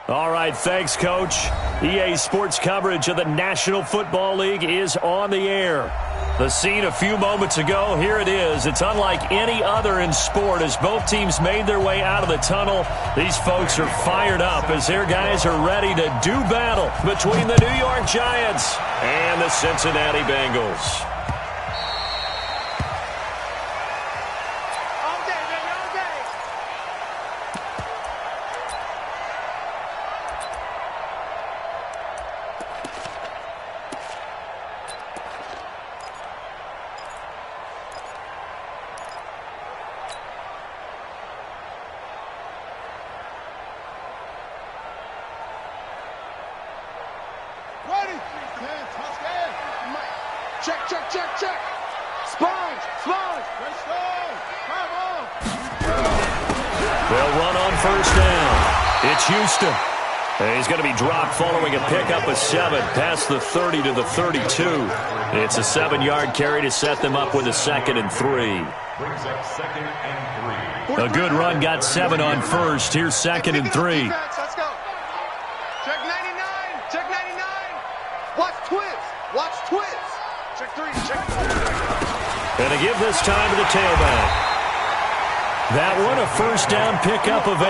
All right, thanks, Coach. EA Sports coverage of the National Football League is on the air. The scene a few moments ago, here it is. It's unlike any other in sport as both teams made their way out of the tunnel. These folks are fired up as their guys are ready to do battle between the New York Giants and the Cincinnati Bengals. They'll run on first down. It's Houston. He's going to be dropped following a pickup of 7 past the 30 to the 32. It's a 7-yard carry to set them up with a 2nd and 3. Brings up 2nd and 3. A good run got 7 on first. Here's 2nd and 3. Let's go. Check 99. Check 99. Watch twist. Watch twist. Check 3. Check 3. And to give this time to the tailback. That one, a first down pickup of 8.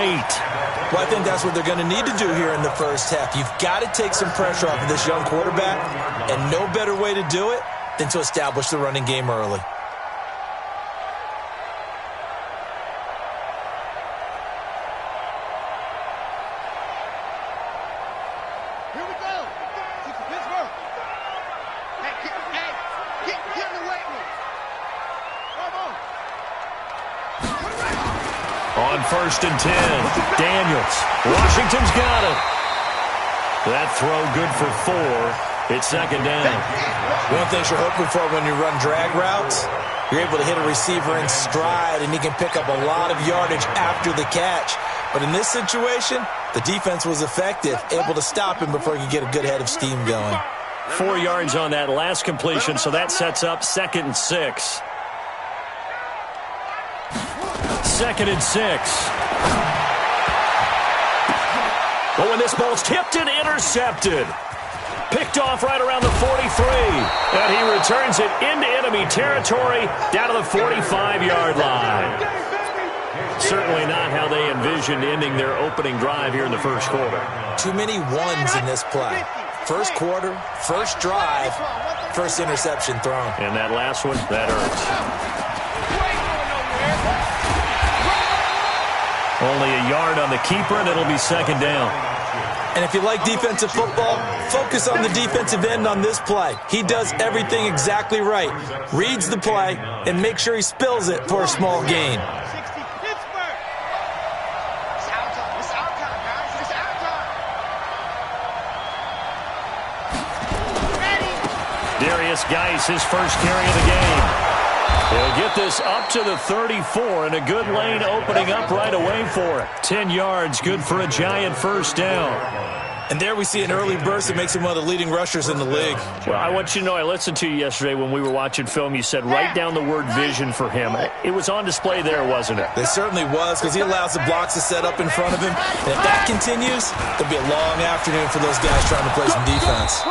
Well, I think that's what they're going to need to do here in the first half. You've got to take some pressure off of this young quarterback, and no better way to do it than to establish the running game early. Here we go. Pittsburgh. Hey, get in the weight room. Come on. On first and 10, Daniels. Washington's got it. That throw good for 4. It's 2nd down. One of the things you're hoping for when you run drag routes, you're able to hit a receiver in stride, and he can pick up a lot of yardage after the catch. But in this situation, the defense was effective, able to stop him before he could get a good head of steam going. 4 yards on that last completion, so that sets up 2nd and 6. 2nd and 6. Oh, and this ball's tipped and intercepted. Picked off right around the 43. And he returns it into enemy territory down to the 45-yard line. Certainly not how they envisioned ending their opening drive here in the first quarter. Too many ones in this play. First quarter, first drive, first interception thrown. And that last one, that hurts. Only a yard on the keeper, and it'll be 2nd down. And if you like defensive football, focus on the defensive end on this play. He does everything exactly right. Reads the play and makes sure he spills it for a small gain. Darius Geis, his first carry of the game. He'll get this up to the 34, and a good lane opening up right away for it. 10 yards, good for a Giant first down. And there we see an early burst that makes him one of the leading rushers in the league. Well, I want you to know, I listened to you yesterday when we were watching film. You said write down the word vision for him. It was on display there, wasn't it? It certainly was, because he allows the blocks to set up in front of him. And if that continues, it'll be a long afternoon for those guys trying to play some defense.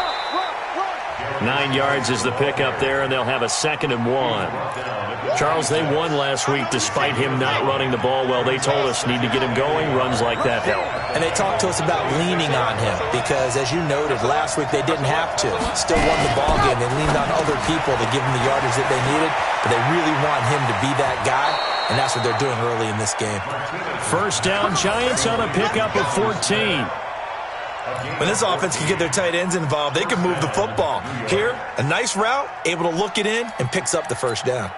9 yards is the pickup there, and they'll have a 2nd and 1. Charles, they won last week despite him not running the ball well. They told us need to get him going. Runs like that help. And they talked to us about leaning on him because, as you noted, last week they didn't have to. Still won the ball game. They leaned on other people to give them the yardage that they needed, but they really want him to be that guy, and that's what they're doing early in this game. First down, Giants on a pickup of 14. When this offense can get their tight ends involved, they can move the football. Here, a nice route, able to look it in, and picks up the first down.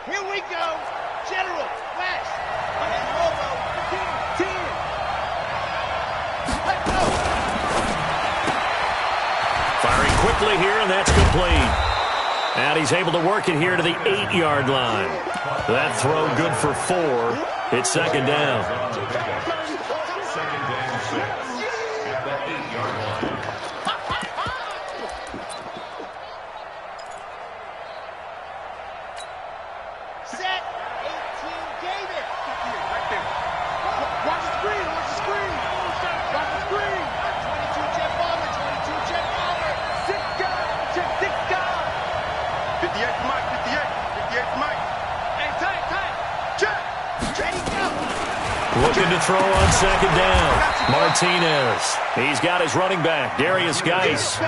Here we go. General, West. Robo, 10. Let's go. Firing quickly here, and that's complete. And he's able to work it here to the 8-yard line. That throw good for 4. It's 2nd down. 2nd and 6 at the 8-yard line. Right there. Watch the screen. Watch the screen. Watch the screen. 22 jet bomber. 22 jet bomber. Sick guy. Check sick guy. 58 for Mike. 58 for Mike. Hey, tight. Check. Ready, go. Looking to throw on second down. Martinez. He's got his running back, Darius Geis.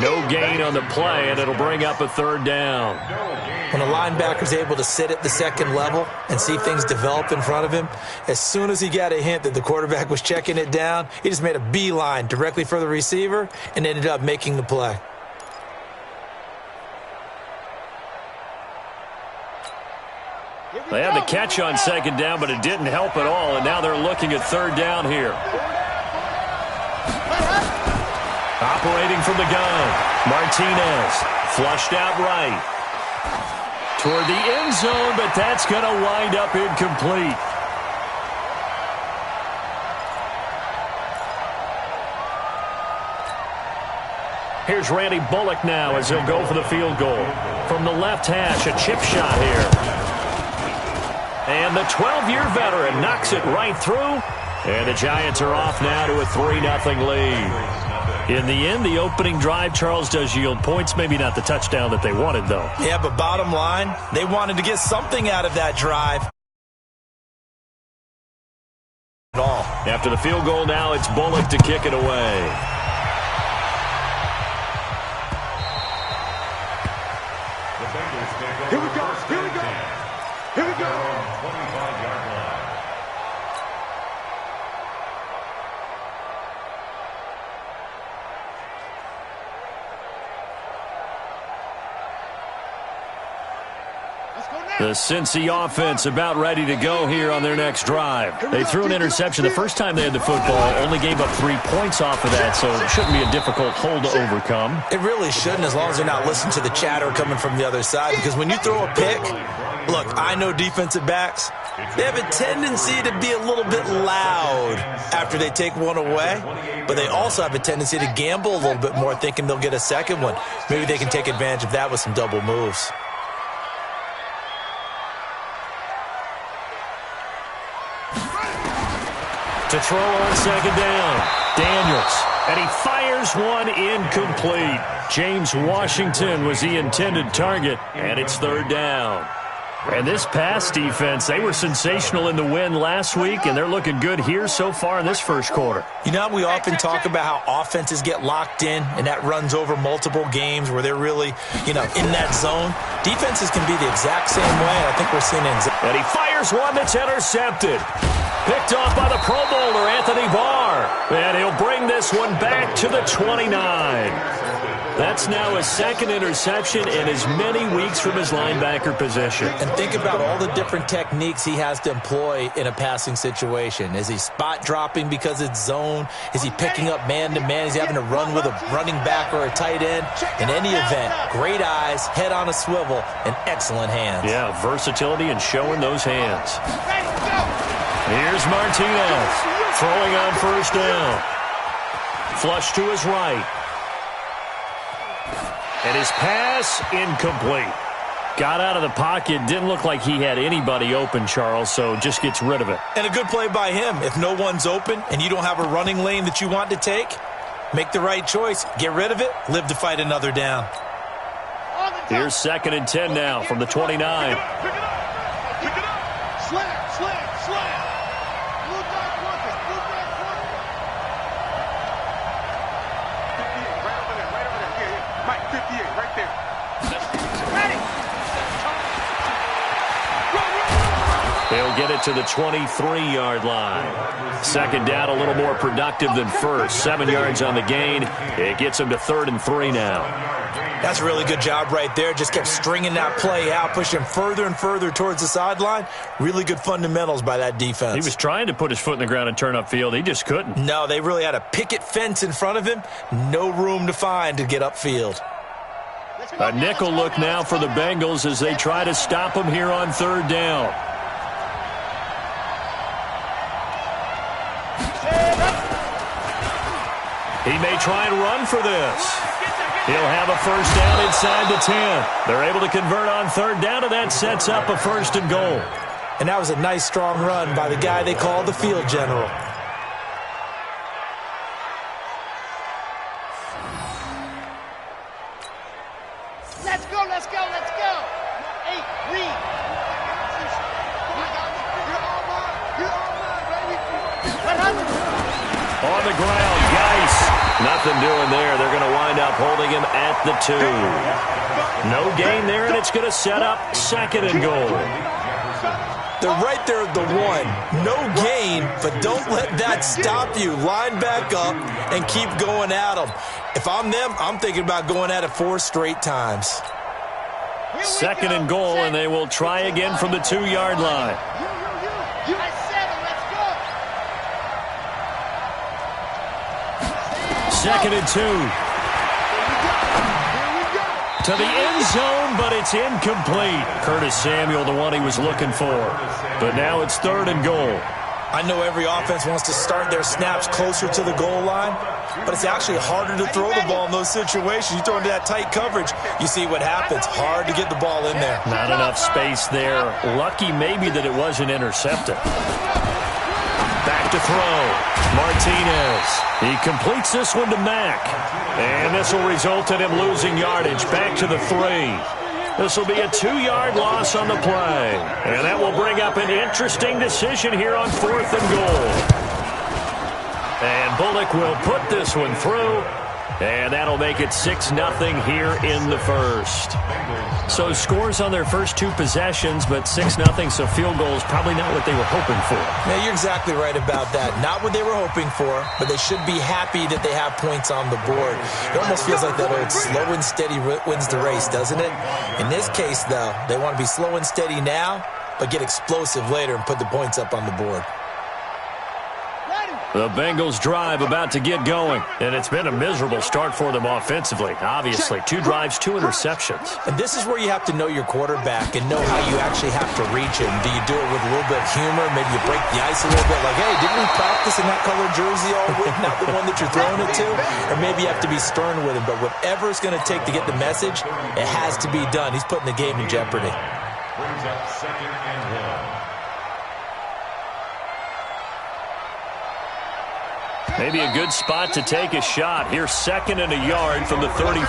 No gain on the play, and it'll bring up a third down. When a linebacker's able to sit at the second level and see things develop in front of him, as soon as he got a hint that the quarterback was checking it down, he just made a beeline directly for the receiver and ended up making the play. They had the catch on second down, but it didn't help at all, and now they're looking at third down here. Operating from the gun, Martinez flushed out right. Toward the end zone, but that's going to wind up incomplete. Here's Randy Bullock now as he'll go for the field goal. From the left hash, a chip shot here. And the 12-year veteran knocks it right through. And the Giants are off now to a 3-0 lead. In the end, the opening drive, Charles, does yield points. Maybe not the touchdown that they wanted, though. Yeah, but bottom line, they wanted to get something out of that drive. After the field goal now, it's Bullock to kick it away. Here we go. Here we go. Here we go. 25-yard line. The Cincy offense about ready to go here on their next drive. They threw an interception the first time they had the football, only gave up 3 points off of that, so it shouldn't be a difficult hole to overcome. It really shouldn't, as long as they're not listening to the chatter coming from the other side, because when you throw a pick, look, I know defensive backs, they have a tendency to be a little bit loud after they take one away, but they also have a tendency to gamble a little bit more, thinking they'll get a second one. Maybe they can take advantage of that with some double moves. To throw on second down, Daniels, and he fires one incomplete. James Washington was the intended target, and it's third down. And this pass defense, they were sensational in the win last week, and they're looking good here so far in this first quarter. You know, we often talk about how offenses get locked in, and that runs over multiple games where they're really, in that zone. Defenses can be the exact same way. I think we're seeing it. And he fires one that's intercepted. Picked off by the Pro Bowler, Anthony Barr. And he'll bring this one back to the 29. That's now his second interception in as many weeks from his linebacker position. And think about all the different techniques he has to employ in a passing situation. Is he spot dropping because it's zone? Is he picking up man-to-man? Is he having to run with a running back or a tight end? In any event, great eyes, head on a swivel, and excellent hands. Yeah, versatility and showing those hands. Here's Martinez throwing on first down. Flush to his right. And his pass incomplete. Got out of the pocket. Didn't look like he had anybody open, Charles, so just gets rid of it. And a good play by him. If no one's open and you don't have a running lane that you want to take, make the right choice. Get rid of it. Live to fight another down. Here's 2nd and 10 now from the 29. Pick it up. Slam. Blue dot quarters. Right over there. Yeah. Mike, 58, right there. Ready. They'll get it to the 23-yard line. Second down, a little more productive than first. 7 yards on the gain. It gets them to 3rd and 3 now. That's a really good job right there. Just kept stringing that play out, pushing further and further towards the sideline. Really good fundamentals by that defense. He was trying to put his foot in the ground and turn upfield. He just couldn't. No, they really had a picket fence in front of him. No room to find to get upfield. A nickel look now for the Bengals as they try to stop him here on 3rd down. He may try and run for this. He'll have a first down inside the 10. They're able to convert on 3rd down, and that sets up a 1st and goal. And that was a nice, strong run by the guy they call the field general. Let's go, let's go, let's go. 8, read. You're all mine, baby. 100. On the ground, Geis. Nothing doing there. They're going to wind up holding him at the 2. No gain there, and it's going to set up 2nd and goal. They're right there at the 1. No gain, but don't let that stop you. Line back up and keep going at them. If I'm them, I'm thinking about going at it 4 straight times. 2nd and goal, and they will try again from the 2-yard line. You at 7, let's go. 2nd and 2. To the end zone, but it's incomplete. Curtis Samuel, the one he was looking for. But now it's 3rd and goal. I know every offense wants to start their snaps closer to the goal line, but it's actually harder to throw the ball in those situations. You throw into that tight coverage, you see what happens. Hard to get the ball in there. Not enough space there. Lucky maybe that it wasn't intercepted. Back to throw. Martinez. He completes this one to Mack. And this will result in him losing yardage back to the 3. This will be a 2-yard loss on the play. And that will bring up an interesting decision here on 4th and goal. And Bullock will put this one through. And that'll make it 6-0 here in the first. So scores on their first 2 possessions, but 6-0, so field goal is probably not what they were hoping for. Yeah, you're exactly right about that. Not what they were hoping for, but they should be happy that they have points on the board. It almost feels like that old slow and steady wins the race, doesn't it? In this case, though, they want to be slow and steady now, but get explosive later and put the points up on the board. The Bengals drive about to get going, and it's been a miserable start for them offensively. Obviously, 2 drives, 2 interceptions. And this is where you have to know your quarterback and know how you actually have to reach him. Do you do it with a little bit of humor? Maybe you break the ice a little bit, like, hey, didn't we practice in that color jersey all week, not the one that you're throwing it to? Or maybe you have to be stern with him, but whatever it's going to take to get the message, it has to be done. He's putting the game in jeopardy. Brings up 2nd and 1. Maybe a good spot to take a shot. Here's 2nd and a yard from the 34.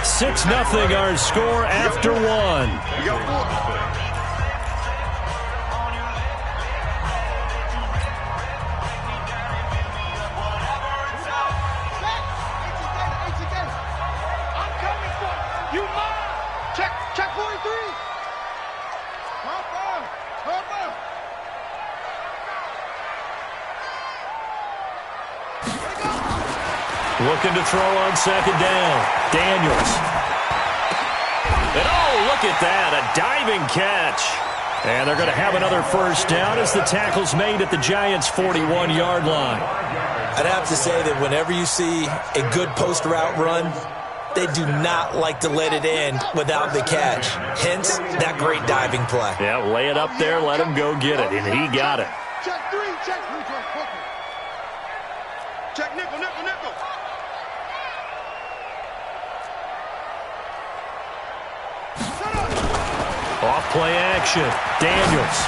6-0 our score after 1. I'm coming for you. Mine. Check 43. Hop on. Looking to throw on 2nd down. Daniels. And oh, look at that, a diving catch. And they're going to have another first down as the tackle's made at the Giants' 41-yard line. I'd have to say that whenever you see a good post route run, they do not like to let it end without the catch. Hence, that great diving play. Yeah, lay it up there, let him go get it, and he got it. Check 3. Check nickel. Off play action. Daniels.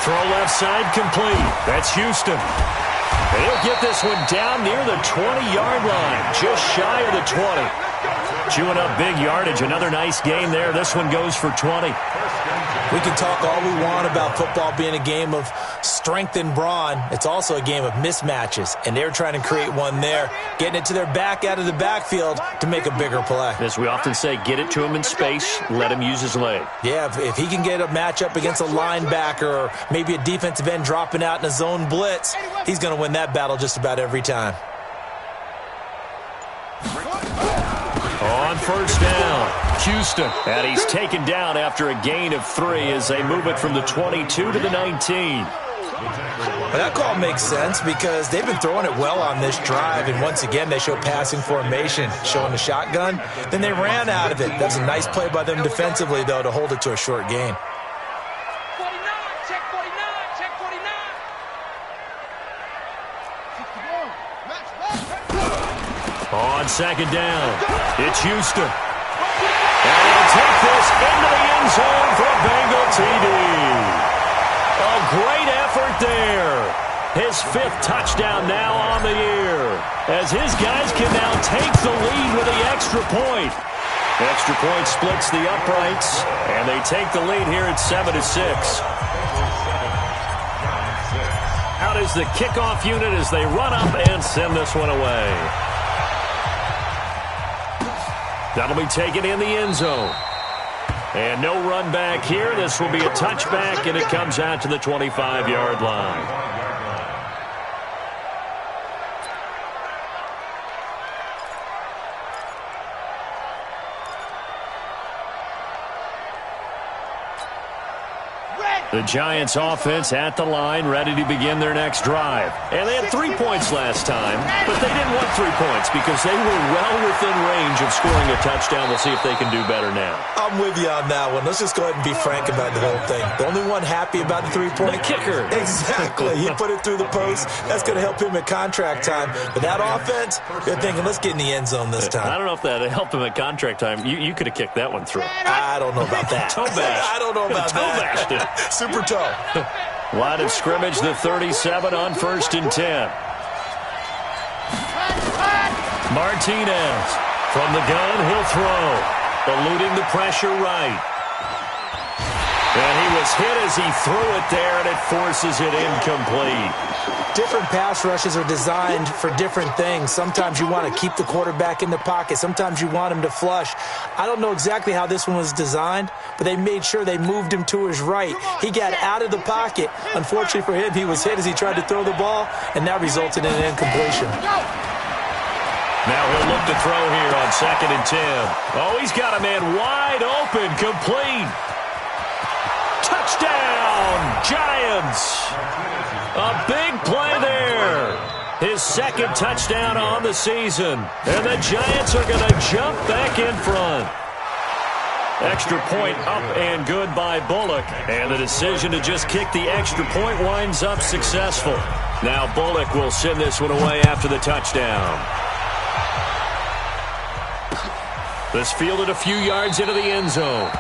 Throw left side complete. That's Houston. And he'll get this one down near the 20-yard line, just shy of the 20. Chewing up big yardage. Another nice gain there. This one goes for 20. We can talk all we want about football being a game of strength and brawn. It's also a game of mismatches, and they're trying to create one there, getting it to their back out of the backfield to make a bigger play. As we often say, get it to him in space, let him use his leg. Yeah, if he can get a matchup against a linebacker or maybe a defensive end dropping out in a zone blitz, he's going to win that battle just about every time. On first down, Houston. And he's taken down after a gain of 3 as they move it from the 22 to the 19. Well, that call makes sense because they've been throwing it well on this drive, and once again they show passing formation, showing the shotgun. Then they ran out of it. That's a nice play by them defensively, though, to hold it to a short gain. 49. Check 49. Check 49. On second down, it's Houston. And he'll take this into the end zone for a Bengal TD. great effort there. His 5th touchdown now on the year, as his guys can now take the lead with the extra point. Extra point splits the uprights, and they take the lead here at 7-6. Out is the kickoff unit as they run up and send this one away. That'll be taken in the end zone. And no run back here. This will be a touchback, and it comes out to the 25-yard line. The Giants offense at the line, ready to begin their next drive. And they had 3 points last time, but they didn't want 3 points because they were well within range of scoring a touchdown. We'll see if they can do better now. I'm with you on that one. Let's just go ahead and be frank about the whole thing. The only one happy about the 3-point. The kicker. Exactly. He put it through the post. That's going to help him at contract time. But that offense, they're thinking, let's get in the end zone this time. I don't know if that helped him at contract time. You could have kicked that one through. I don't know about that. Toe bash. I don't know about Toe bashed it. Super toe. Line of scrimmage, the 37 on 1st and 10. Martinez from the gun, he'll throw. Eluding the pressure right. And he was hit as he threw it there, and it forces it incomplete. Different pass rushes are designed for different things. Sometimes you want to keep the quarterback in the pocket. Sometimes you want him to flush. I don't know exactly how this one was designed, but they made sure they moved him to his right. He got out of the pocket. Unfortunately for him, he was hit as he tried to throw the ball, and that resulted in an incompletion. Now he'll look to throw here on 2nd and 10. Oh, he's got a man wide open, complete. Touchdown, Giants. A big play there. His 2nd touchdown on the season. And the Giants are going to jump back in front. Extra point up and good by Bullock. And the decision to just kick the extra point winds up successful. Now Bullock will send this one away after the touchdown. This fielded a few yards into the end zone.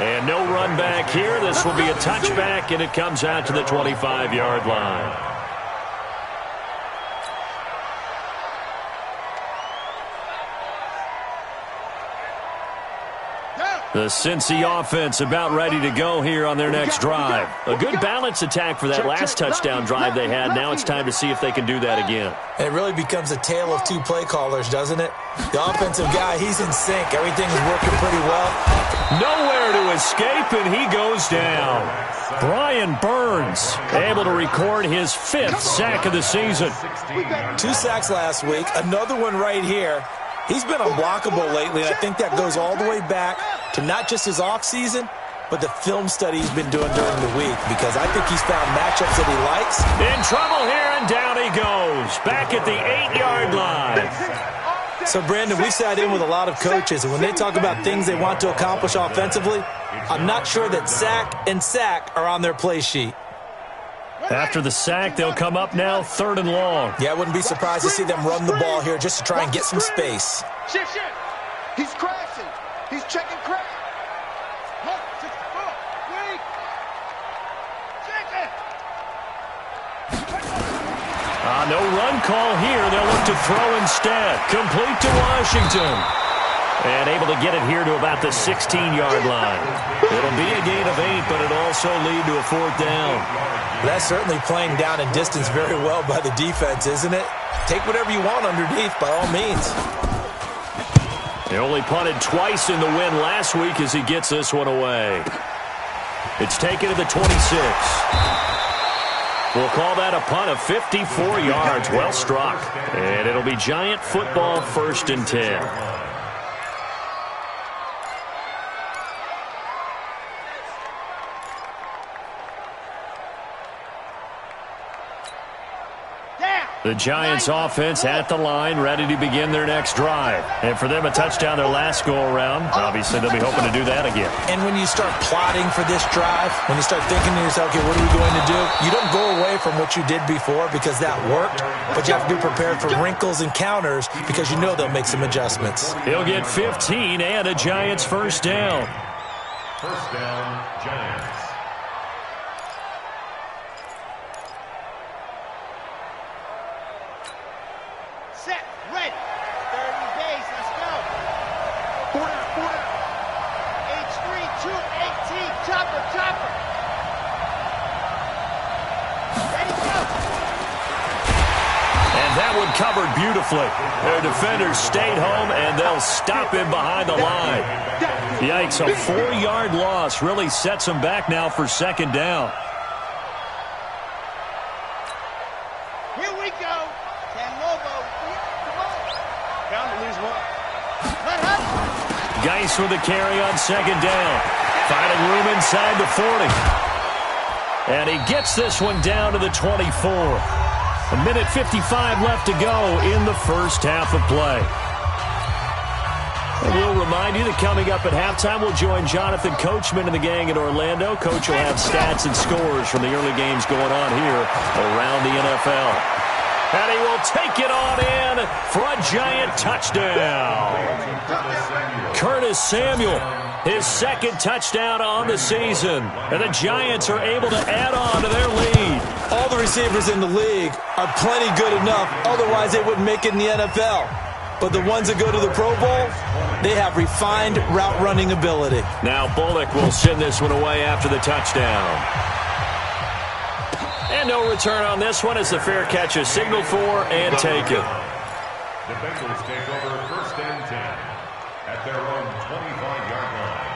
And no run back here. This will be a touchback, and it comes out to the 25-yard line. The Cincy offense about ready to go here on their next drive. A good balance attack for that last touchdown drive they had. Now it's time to see if they can do that again. And it really becomes a tale of 2 play callers, doesn't it? The offensive guy, he's in sync. Everything is working pretty well. Nowhere to escape, and he goes down. Brian Burns able to record his 5th sack of the season. 2 sacks last week, another one right here. He's been unblockable lately, and I think that goes all the way back to not just his offseason, but the film study he's been doing during the week, because I think he's found matchups that he likes. In trouble here, and down he goes. Back at the 8-yard line. So, Brandon, we sat in with a lot of coaches, and when they talk about things they want to accomplish offensively, I'm not sure that sack and sack are on their play sheet. After the sack, they'll come up now 3rd and long. Yeah, I wouldn't be surprised to see them run the ball here just to try and get some space. Shift. He's crashing. He's checking crash. No run call here. They'll look to throw instead. Complete to Washington. And able to get it here to about the 16-yard line. It'll be a gain of 8, but it'll also lead to a 4th down. That's certainly playing down in distance very well by the defense, isn't it? Take whatever you want underneath, by all means. They only punted twice in the win last week as he gets this one away. It's taken to the 26. We'll call that a punt of 54 yards. Well struck. And it'll be Giant football, 1st and 10. The Giants offense at the line, ready to begin their next drive. And for them, a touchdown their last go-around. Obviously, they'll be hoping to do that again. And when you start plotting for this drive, when you start thinking to yourself, okay, what are we going to do? You don't go away from what you did before because that worked, but you have to be prepared for wrinkles and counters because you know they'll make some adjustments. He'll get 15 and a Giants 1st down. 1st down, Giants. set, ready. Third and base, let's go. 4 down. H3, 218, chopper. Ready, go. And that one covered beautifully. Their defenders stayed home, and they'll stop him behind the line. Yikes, a 4-yard loss really sets them back now for second down. Here we go. San Lobo. Come on. Bound to lose one. Let up. Geis with the carry on second down. Finding room inside the 40. And he gets this one down to the 24. A minute 55 left to go in the first half of play. And we'll remind you that coming up at halftime, we'll join Jonathan Coachman and the gang in Orlando. Coach will have stats and scores from the early games going on here around the NFL. And he will take it on in for a giant touchdown. Curtis Samuel, his second touchdown on the season. And the Giants are able to add on to their lead. All the receivers in the league are plenty good enough. Otherwise, they wouldn't make it in the NFL. But the ones that go to the Pro Bowl, they have refined route running ability. Now Bullock will send this one away after the touchdown. And no return on this one as the fair catch is signaled for and taken. The Bengals take over first and 10 at their own 25-yard line.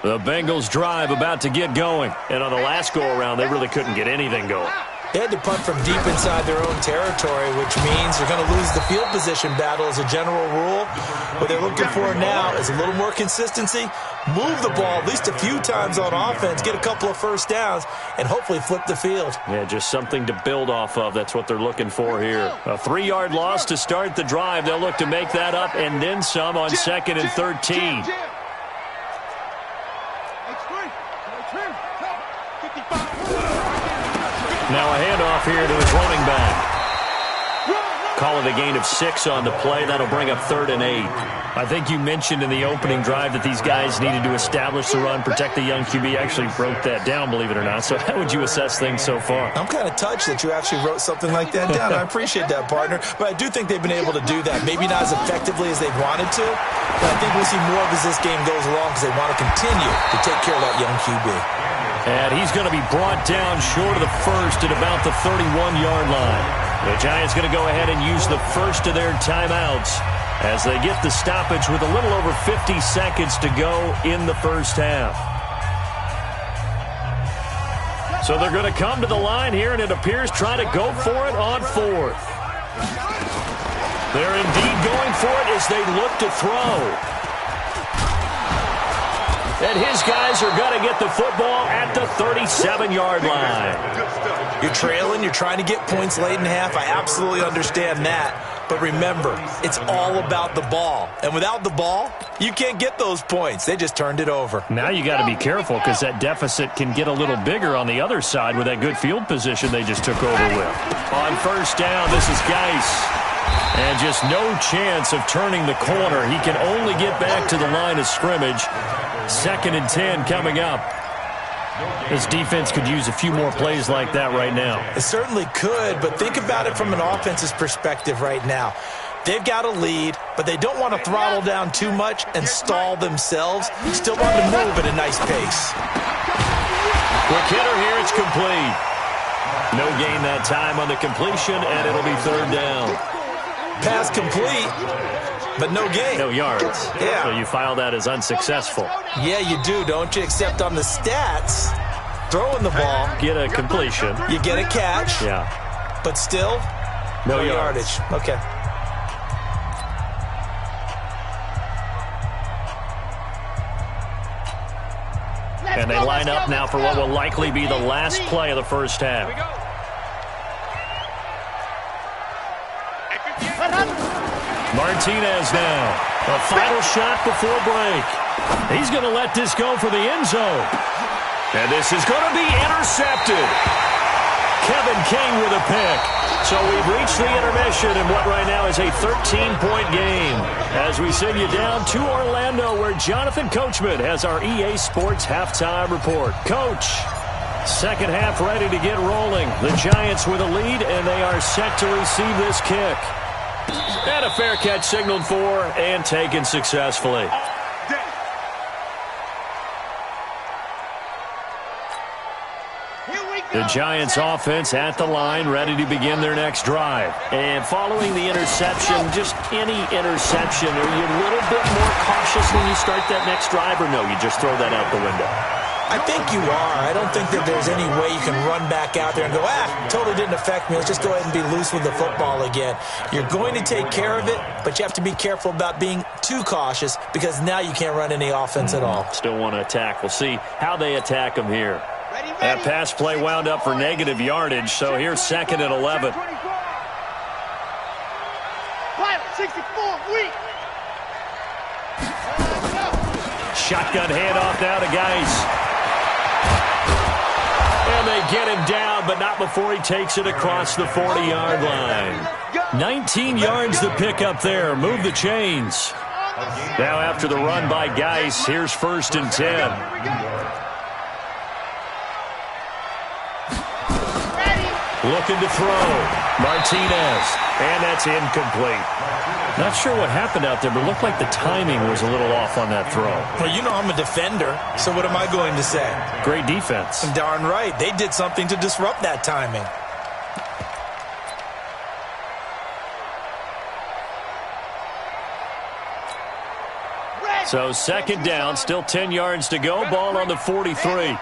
The Bengals drive about to get going. And on the last go-around, they really couldn't get anything going. They had to punt from deep inside their own territory, which means they're going to lose the field position battle as a general rule. What they're looking for now is a little more consistency, move the ball at least a few times on offense, get a couple of first downs, and hopefully flip the field. Yeah, just something to build off of. That's what they're looking for here. A 3-yard loss to start the drive. They'll look to make that up and then some on second and 13. Now a handoff here to his running back. Call it a gain of 6 on the play. That'll bring up 3rd and 8. I think you mentioned in the opening drive that these guys needed to establish the run, protect the young QB. Actually wrote that down, believe it or not. So how would you assess things so far? I'm kind of touched that you actually wrote something like that down. I appreciate that, partner. But I do think they've been able to do that. Maybe not as effectively as they wanted to, but I think we'll see more of as this game goes along because they want to continue to take care of that young QB. And he's going to be brought down short of the first at about the 31-yard line. The Giants going to go ahead and use the first of their timeouts as they get the stoppage with a little over 50 seconds to go in the first half. So they're going to come to the line here, and it appears trying to go for it on 4th. They're indeed going for it as they look to throw. And his guys are going to get the football at the 37-yard line. You're trailing. You're trying to get points late in half. I absolutely understand that. But remember, it's all about the ball. And without the ball, you can't get those points. They just turned it over. Now you got to be careful because that deficit can get a little bigger on the other side with that good field position they just took over with. On first down, this is Geis. And just no chance of turning the corner. He can only get back to the line of scrimmage. 2nd and 10 coming up. This defense could use a few more plays like that right now. It certainly could, but think about it from an offense's perspective right now. They've got a lead, but they don't want to throttle down too much and stall themselves. Still want to move at a nice pace. Quick hitter here, it's complete. No gain that time on the completion, and it'll be 3rd down. Pass complete, but no gain. No yards. Yeah. So you file that as unsuccessful. Yeah, you do, don't you? Except on the stats, throwing the ball. Get a completion. You get a catch. Yeah. But still, no yardage. Okay. And they line up now for what will likely be the last play of the first half. Martinez now. A final shot before break. He's going to let this go for the end zone. And this is going to be intercepted. Kevin King with a pick. So we've reached the intermission in what right now is a 13-point game. As we send you down to Orlando where Jonathan Coachman has our EA Sports halftime report. Coach. Second half ready to get rolling. The Giants with a lead, and they are set to receive this kick. And a fair catch signaled for and taken successfully. The Giants offense at the line, ready to begin their next drive. And following the interception, just any interception, are you a little bit more cautious when you start that next drive, or no, you just throw that out the window? I think you are. I don't think that there's any way you can run back out there and go, totally didn't affect me. Let's just go ahead and be loose with the football again. You're going to take care of it, but you have to be careful about being too cautious because now you can't run any offense at all. Still want to attack. We'll see how they attack them here. That pass play wound up for negative yardage, so here's 2nd and 11. 64, weak. Shotgun handoff now to Geis. And they get him down, but not before he takes it across the 40-yard line. 19 yards to pick up there. Move the chains. Now after the run by Geis, here's 1st and 10. Looking to throw. Martinez. And that's incomplete. Not sure what happened out there, but it looked like the timing was a little off on that throw. Well, you know I'm a defender, so what am I going to say? Great defense. Darn right. They did something to disrupt that timing. So 2nd down, still 10 yards to go. Ball on the 43.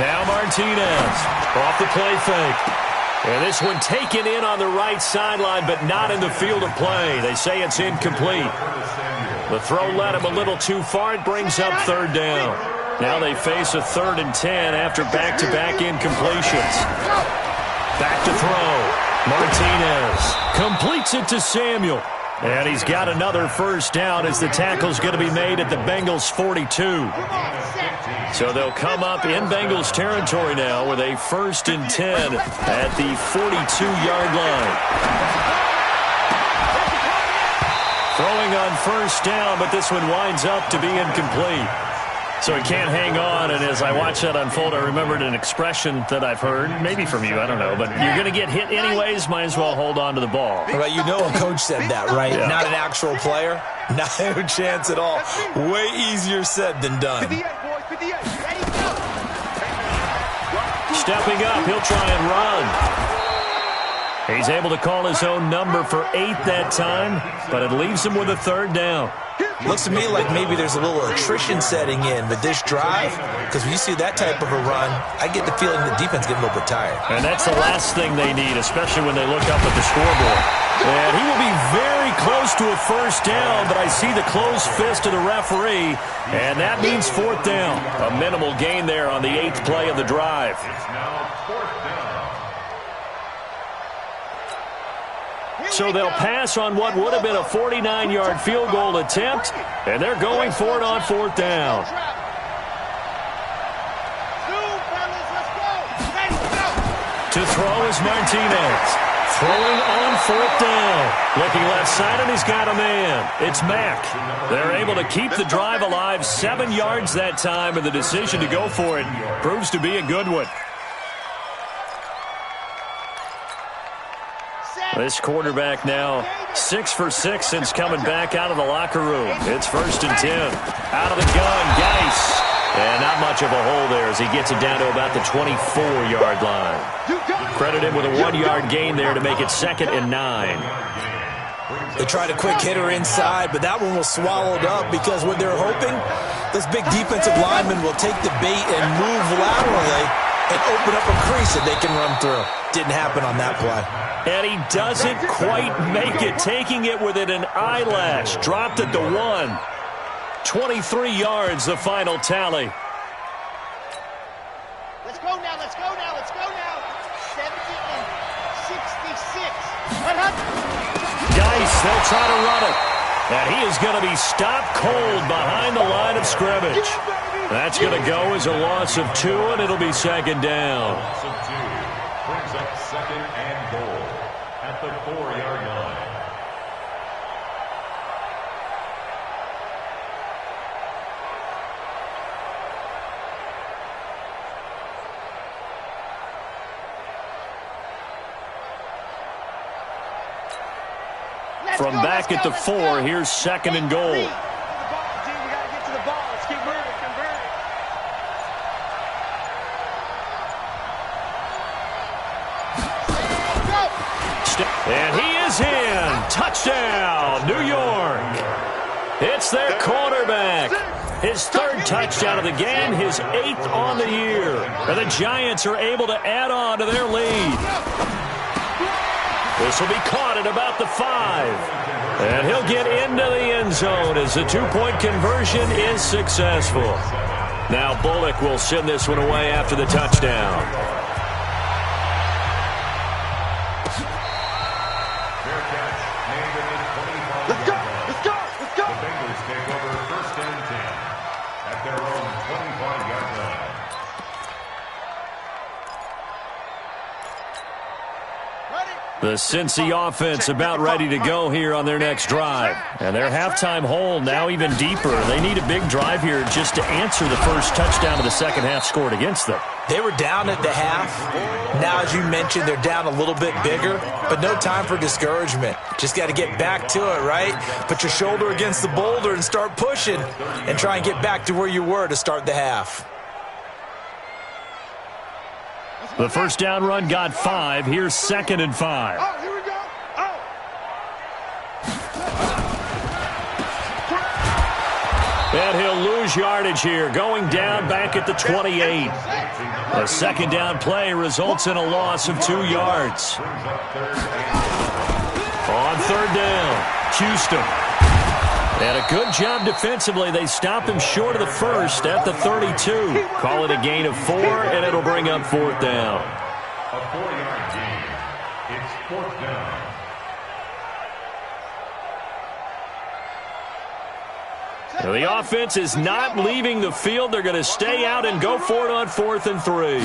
Now Martinez off the play fake. And this one taken in on the right sideline, but not in the field of play. They say it's incomplete. The throw led him a little too far. It brings up 3rd down. Now they face a 3rd and 10 after back-to-back incompletions. Back to throw. Martinez completes it to Samuel. And he's got another 1st down as the tackle's going to be made at the Bengals 42. So they'll come up in Bengals territory now with a 1st and 10 at the 42-yard line. Throwing on 1st down, but this one winds up to be incomplete. So he can't hang on, and as I watch that unfold, I remembered an expression that I've heard, maybe from you, I don't know, but you're going to get hit anyways, might as well hold on to the ball. Right, you know a coach said that, right? Yeah. Not an actual player? Not a chance at all. Way easier said than done. Stepping up, he'll try and run. He's able to call his own number for 8 that time, but it leaves him with a 3rd down. Looks to me like maybe there's a little attrition setting in with this drive, because when you see that type of a run, I get the feeling the defense getting a little bit tired. And that's the last thing they need, especially when they look up at the scoreboard. And he will be very close to a 1st down, but I see the closed fist of the referee, and that means 4th down. A minimal gain there on the 8th play of the drive. So they'll pass on what would have been a 49-yard field goal attempt, and they're going for it on 4th down. To throw is Martinez. Throwing on 4th down. Looking left side, and he's got a man. It's Mack. They're able to keep the drive alive. 7 yards that time, and the decision to go for it proves to be a good one. This quarterback now 6 for 6 since coming back out of the locker room. It's 1st and 10. Out of the gun, Geis. And not much of a hole there as he gets it down to about the 24-yard line. Credit him with a 1-yard gain there to make it 2nd and 9. They tried a quick hitter inside, but that one was swallowed up because what they're hoping, this big defensive lineman will take the bait and move laterally and open up a crease that they can run through. Didn't happen on that play. And he doesn't quite make it, taking it within an eyelash. Dropped at the 1. 23 yards, the final tally. Let's go now, let's go now, let's go now. 70-66. Geis, they'll try to run it. And he is going to be stopped cold behind the line of scrimmage. That's going to go as a loss of 2, and it'll be 2nd down. Loss of 2 brings up 2nd and goal at the 4-yard line. From back at the 4, here's 2nd and goal. And he is in. Touchdown, New York. It's their quarterback. His 3rd touchdown of the game, his 8th on the year. And the Giants are able to add on to their lead. This will be caught at about the 5. And he'll get into the end zone as the 2-point conversion is successful. Now Bullock will send this one away after the touchdown. The Cincy offense about ready to go here on their next drive. And their halftime hole now even deeper. They need a big drive here just to answer the first touchdown of the second half scored against them. They were down at the half. Now, as you mentioned, they're down a little bit bigger, but no time for discouragement. Just got to get back to it, right? Put your shoulder against the boulder and start pushing and try and get back to where you were to start the half. The first down run got 5. Here's 2nd and 5. Oh, here we go. Oh. And he'll lose yardage here, going down back at the 28. A second down play results in a loss of 2 yards. On 3rd down, Houston. And a good job defensively. They stop him short of the first at the 32. Call it a gain of 4, and it'll bring up 4th down. A 4-yard gain. It's 4th down. Now, the offense is not leaving the field. They're going to stay out and go for it on 4th and 3.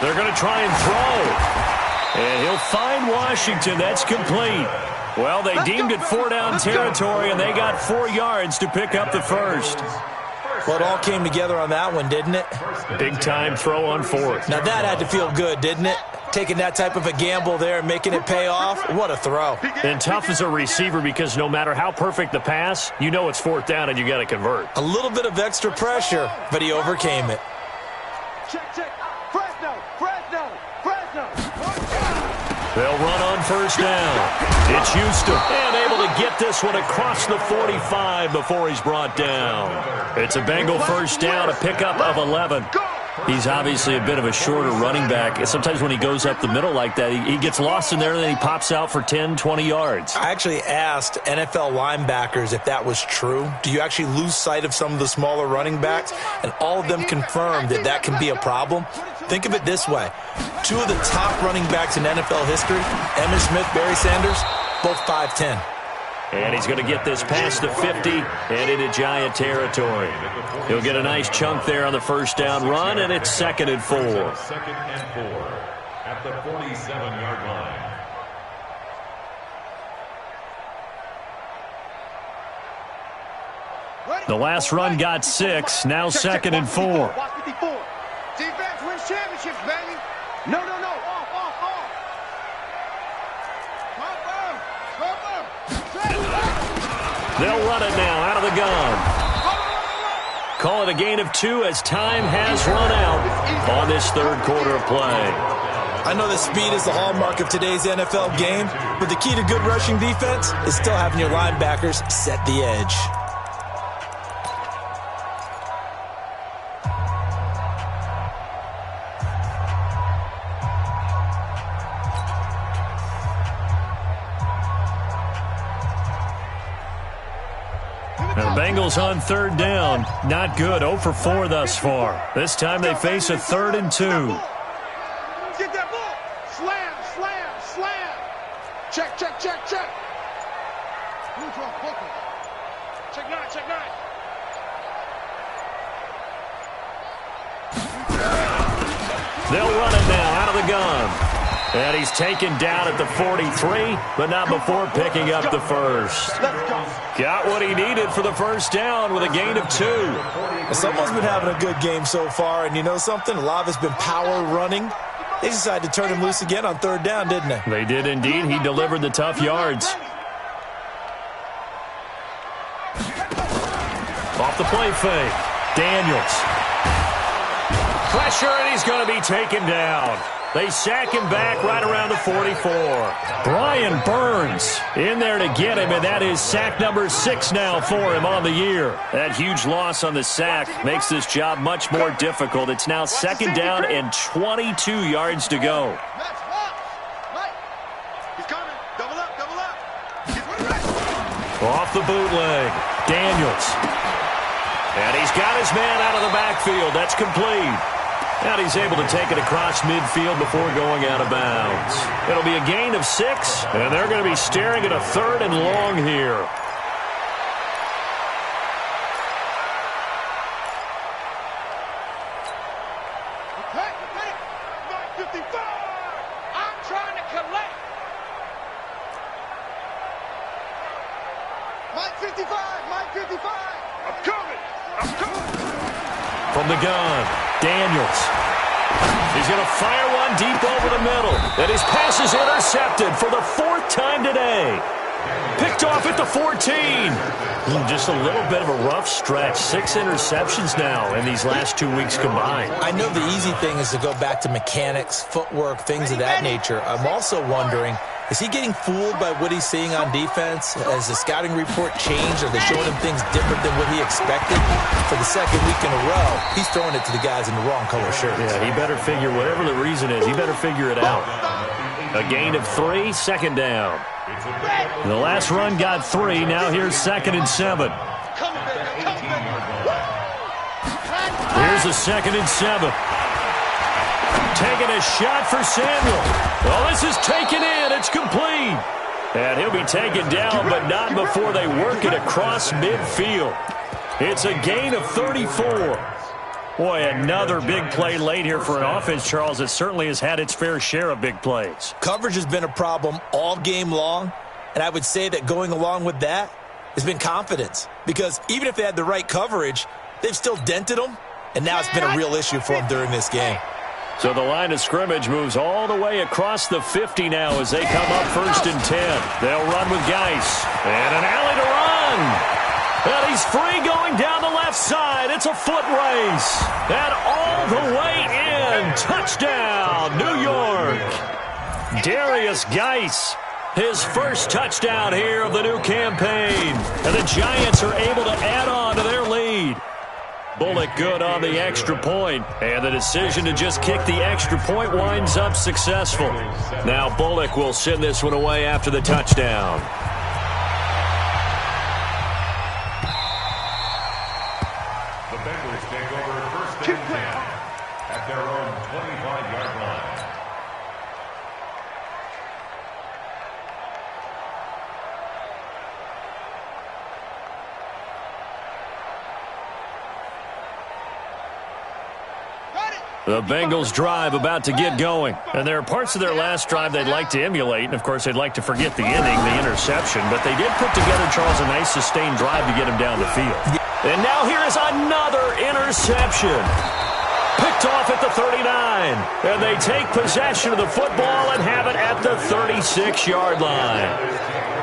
They're going to try and throw. And he'll find Washington. That's complete. Well, they deemed it 4-down territory, and they got 4 yards to pick up the first. Well, it all came together on that one, didn't it? Big-time throw on 4th. Now, that had to feel good, didn't it? Taking that type of a gamble there and making it pay off. What a throw. And tough as a receiver because no matter how perfect the pass, you know it's 4th down and you got to convert. A little bit of extra pressure, but he overcame it. Check. Fresno. They'll run on 1st down. It's Houston. And able to get this one across the 45 before he's brought down. It's a Bengal 1st down, a pickup of 11. He's obviously a bit of a shorter running back. Sometimes when he goes up the middle like that, he gets lost in there and then he pops out for 10, 20 yards. I actually asked NFL linebackers if that was true. Do you actually lose sight of some of the smaller running backs? And all of them confirmed that that can be a problem. Think of it this way. 2 of the top running backs in NFL history, Emmitt Smith, Barry Sanders, both 5'10". And he's going to get this past the 50 and into Giant territory. He'll get a nice chunk there on the 1st down run, and it's 2nd and 4. 2nd and 4 at the 47-yard line. The last run got 6, now 2nd and 4. Defense wins championships, baby. No. Off. They'll run it now out of the gun. Call it a gain of 2 as time has run out on this 3rd quarter of play. I know that speed is the hallmark of today's NFL game, but the key to good rushing defense is still having your linebackers set the edge. The Bengals on 3rd down. Not good. 0 for 4 thus far. This time they face a 3rd and 2. Get that ball. Slam. Check. Check 9. They'll run it now out of the gun. And he's taken down at the 43, but not before picking up the first. Got what he needed for the 1st down with a gain of 2. Someone's been having a good game so far, and you know something? A lot of it's been power running. They decided to turn him loose again on 3rd down, didn't they? They did indeed. He delivered the tough yards. Off the play fake. Daniels. Pressure, and he's going to be taken down. They sack him back right around the 44. Brian Burns in there to get him, and that is sack number 6 now for him on the year. That huge loss on the sack makes this job much more difficult. It's now 2nd down and 22 yards to go. Off the bootleg. Daniels. And he's got his man out of the backfield. That's complete. And he's able to take it across midfield before going out of bounds. It'll be a gain of 6, and they're going to be staring at a 3rd and long here. Okay, 955. I'm trying to collect. 955. I'm coming. From the gun, Daniels. He's going to fire one deep over the middle. And his pass is intercepted for the 4th time today. Picked off at the 14. Just a little bit of a rough stretch. 6 interceptions now in these last 2 weeks combined. I know the easy thing is to go back to mechanics, footwork, things of that nature. I'm also wondering, is he getting fooled by what he's seeing on defense? Has the scouting report changed? Are they showing him things different than what he expected? For the 2nd week in a row, he's throwing it to the guys in the wrong color shirts. Yeah, he better figure, whatever the reason is, he better figure it out. A gain of 3, 2nd down. The last run got 3. Now here's 2nd and 7. Here's a 2nd and 7. Taking a shot for Samuel. Well, this is taken in. It's complete. And he'll be taken down, but not before they work it across midfield. It's a gain of 34. Boy, another big play late here for an offense, Charles, that certainly has had its fair share of big plays. Coverage has been a problem all game long, and I would say that going along with that has been confidence. Because even if they had the right coverage, they've still dented them, and now it's been a real issue for them during this game. So the line of scrimmage moves all the way across the 50 now as they come up 1st and 10. They'll run with Geis. And an alley to run. And he's free going down the left side. It's a foot race. And all the way in. Touchdown, New York. Darius Geis, his first touchdown here of the new campaign. And the Giants are able to add on to their lead. Bullock good on the extra point, and the decision to just kick the extra point winds up successful. Now Bullock will send this one away after the touchdown. The Bengals take over 1st and 10 at their own 25-yard line. The Bengals drive about to get going. And there are parts of their last drive they'd like to emulate. And, of course, they'd like to forget the inning, the interception. But they did put together, Charles, a nice sustained drive to get him down the field. And now here is another interception. Picked off at the 39. And they take possession of the football and have it at the 36-yard line.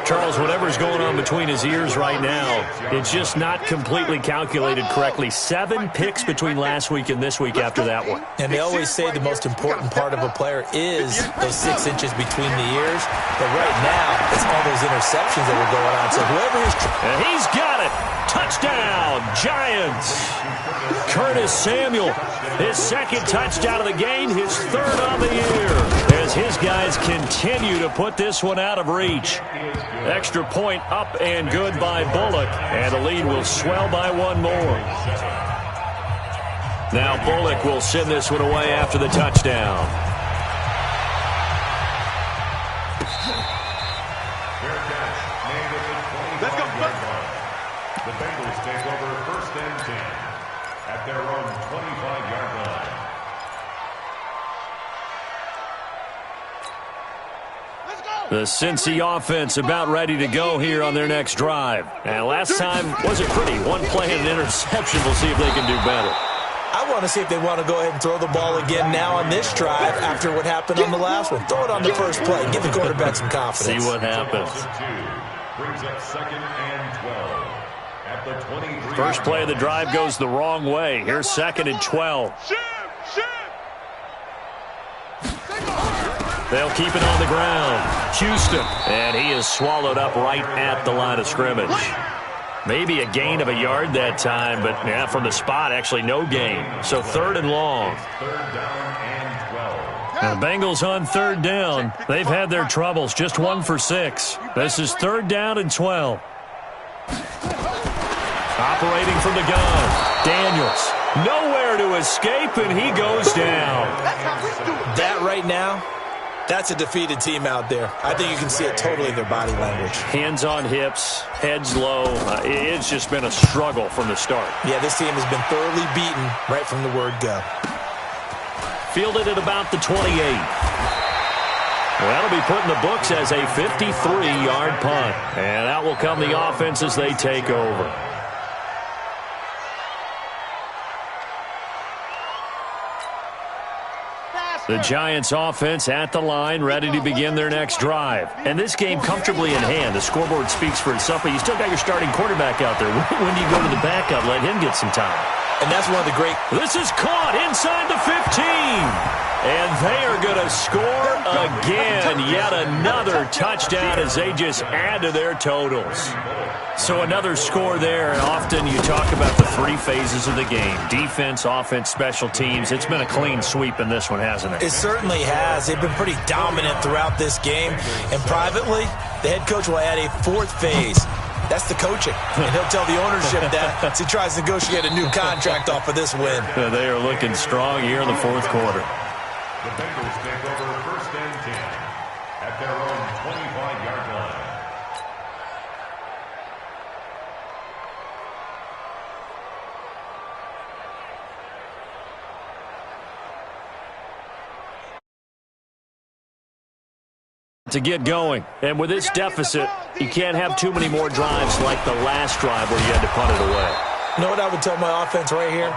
Charles, whatever's going on between his ears right now, it's just not completely calculated correctly. 7 picks between last week and this week after that one. And they always say the most important part of a player is those 6 inches between the ears. But right now, it's all those interceptions that are going on. So whoever is... And he's got it. Touchdown, Giants. Curtis Samuel, his 2nd touchdown of the game, his 3rd on the year, as his guys continue to put this one out of reach. Extra point up and good by Bullock, and the lead will swell by 1 more. Now Bullock will send this one away after the touchdown. Let's go. The Bengals take over 1st and 10 at their own 25-yard line. The Cincy offense about ready to go here on their next drive. And last time wasn't pretty. 1 play and an interception. We'll see if they can do better. I want to see if they want to go ahead and throw the ball again now on this drive after what happened on the last one. Throw it on the first play. Give the quarterback some confidence. See what happens. Brings up 2nd and 12 at the 23. First play of the drive goes the wrong way. Here's 2nd and 12. They'll keep it on the ground. Houston. And he is swallowed up right at the line of scrimmage. Maybe a gain of a yard that time, but yeah, from the spot, actually no gain. So 3rd and long. Third down and 12. Now the Bengals on 3rd down. They've had their troubles. Just 1 for 6. This is 3rd down and 12. Operating from the gun. Daniels. Nowhere to escape, and he goes down. That right now, that's a defeated team out there. I think you can see it totally in their body language. Hands on hips, heads low. It's just been a struggle from the start. Yeah, this team has been thoroughly beaten right from the word go. Fielded at about the 28. Well, that'll be put in the books as a 53-yard punt. And out will come the offense as they take over. The Giants offense at the line, ready to begin their next drive. And this game comfortably in hand. The scoreboard speaks for itself, but you still got your starting quarterback out there. When do you go to the backup? Let him get some time. And that's one of the great... This is caught inside the 15. And they are going to score again. Yet another touchdown as they just add to their totals. So another score there, and often you talk about the 3 phases of the game. Defense, offense, special teams. It's been a clean sweep in this one, hasn't it? It certainly has. They've been pretty dominant throughout this game. And privately, the head coach will add a 4th phase. That's the coaching. And he'll tell the ownership that as he tries to negotiate a new contract off of this win. They are looking strong here in the 4th quarter. The Bengals take over 1st and 10 at their own 25-yard line. To get going. And with this deficit, you can't have too many more drives like the last drive where you had to punt it away. You know what I would tell my offense right here?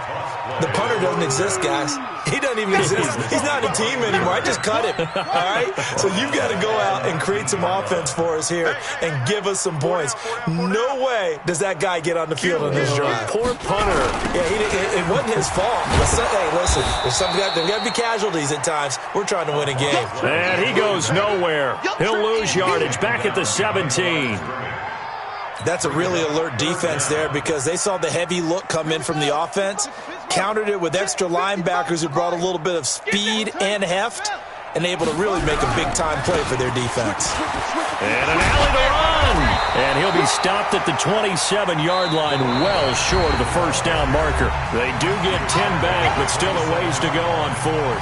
The punter doesn't exist, guys. He doesn't even exist. He's not a team anymore. I just cut him. All right? So you've got to go out and create some offense for us here and give us some points. No way does that guy get on the field on this drive. Poor punter. Yeah, it wasn't his fault. Hey, listen, there's got to be casualties at times. We're trying to win a game. And he goes nowhere. He'll lose yardage back at the 17. That's a really alert defense there because they saw the heavy look come in from the offense, countered it with extra linebackers who brought a little bit of speed and heft, and able to really make a big-time play for their defense. And an alley to run. And he'll be stopped at the 27-yard line, well short of the 1st down marker. They do get 10 back, but still a ways to go on 4th.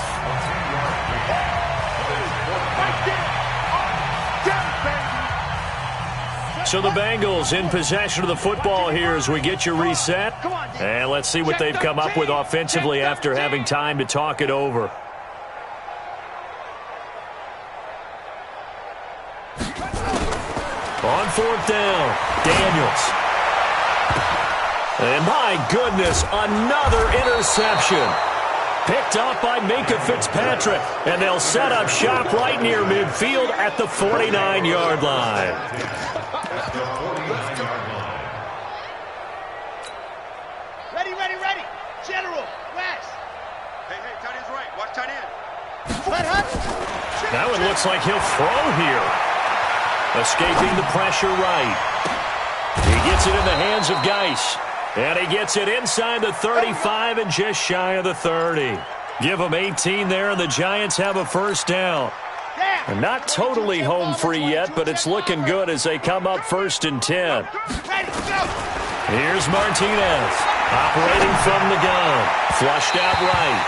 So the Bengals in possession of the football here as we get you reset. And let's see what they've come up with offensively after having time to talk it over. On 4th down, Daniels. And my goodness, another interception. Picked up by Minka Fitzpatrick. And they'll set up shop right near midfield at the 49-yard line. Ready. General, West. Hey, tight end's right. Watch tight end. That one looks like he'll throw here. Escaping the pressure right. He gets it in the hands of Geis. And he gets it inside the 35 and just shy of the 30. Give him 18 there, and the Giants have a 1st down. And not totally home free yet, but it's looking good as they come up 1st and 10. Here's Martinez, operating from the gun, flushed out right.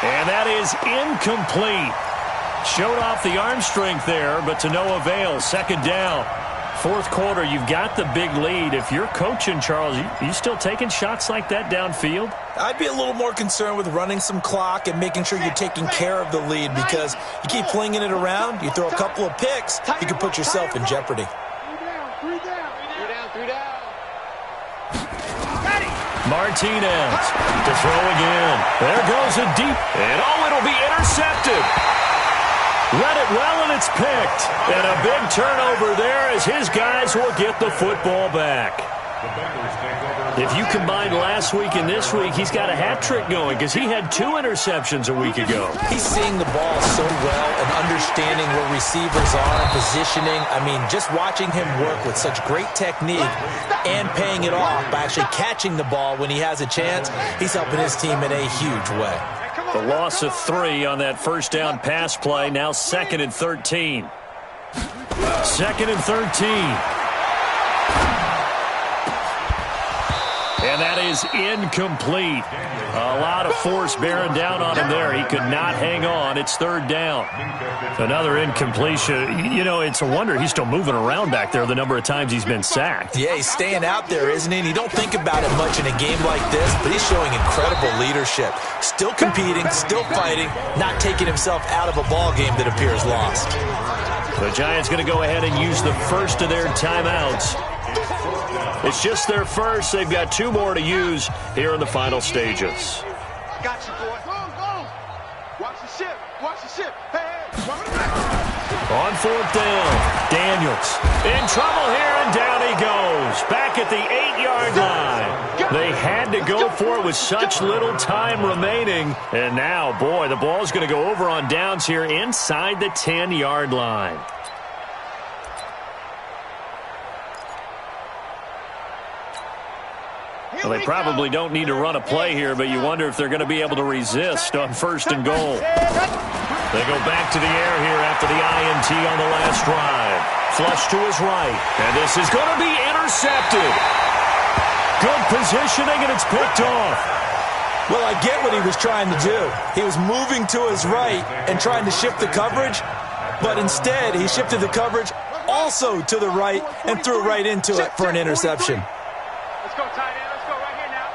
And that is incomplete. Showed off the arm strength there, but to no avail. 2nd down. 4th quarter, you've got the big lead. If you're coaching, Charles, you still taking shots like that downfield? I'd be a little more concerned with running some clock and making sure you're taking care of the lead because you keep flinging it around, you throw a couple of picks, you can put yourself in jeopardy. Three down. Martinez to throw again. There goes a deep, and it'll be intercepted. Read it well, and it's picked. And a big turnover there as his guys will get the football back. The Bengals take over. If you combine last week and this week, he's got a hat trick going because he had 2 interceptions a week ago. He's seeing the ball so well and understanding where receivers are and positioning. I mean, just watching him work with such great technique and paying it off by actually catching the ball when he has a chance, he's helping his team in a huge way. The loss of 3 on that first down pass play, now 2nd and 13. 2nd and 13. And that is incomplete. A lot of force bearing down on him there. He could not hang on. It's 3rd down. Another incompletion. You know, it's a wonder he's still moving around back there the number of times he's been sacked. Yeah, he's staying out there, isn't he? And you don't think about it much in a game like this, but he's showing incredible leadership. Still competing, still fighting, not taking himself out of a ball game that appears lost. The Giants going to go ahead and use the first of their timeouts. It's just their first. They've got 2 more to use here in the final stages. Got you, boy. Go. Watch the ship. Watch the ship. Hey. On 4th down, Daniels in trouble here, and down he goes. Back at the 8-yard line. They had to go for it with such little time remaining. And now, boy, the ball's going to go over on downs here inside the 10-yard line. Well, they probably don't need to run a play here, but you wonder if they're going to be able to resist on 1st and goal. They go back to the air here after the INT on the last drive. Flush to his right, and this is going to be intercepted. Good positioning, and it's picked off. Well, I get what he was trying to do. He was moving to his right and trying to shift the coverage, but instead he shifted the coverage also to the right and threw right into it for an interception. Let's go, tight end. Let's go right here now.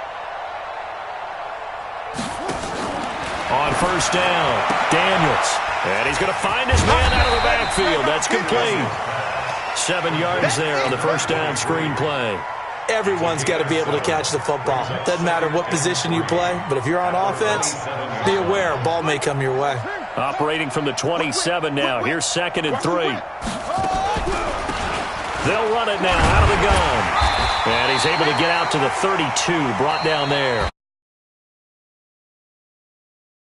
On 1st down, Daniels. And he's going to find his man out of the backfield. That's complete. 7 yards there on the 1st down screen play. Everyone's got to be able to catch the football. Doesn't matter what position you play, but if you're on offense, be aware a ball may come your way. Operating from the 27 now. Here's 2nd and 3. They'll run it now out of the gun. And he's able to get out to the 32, brought down there.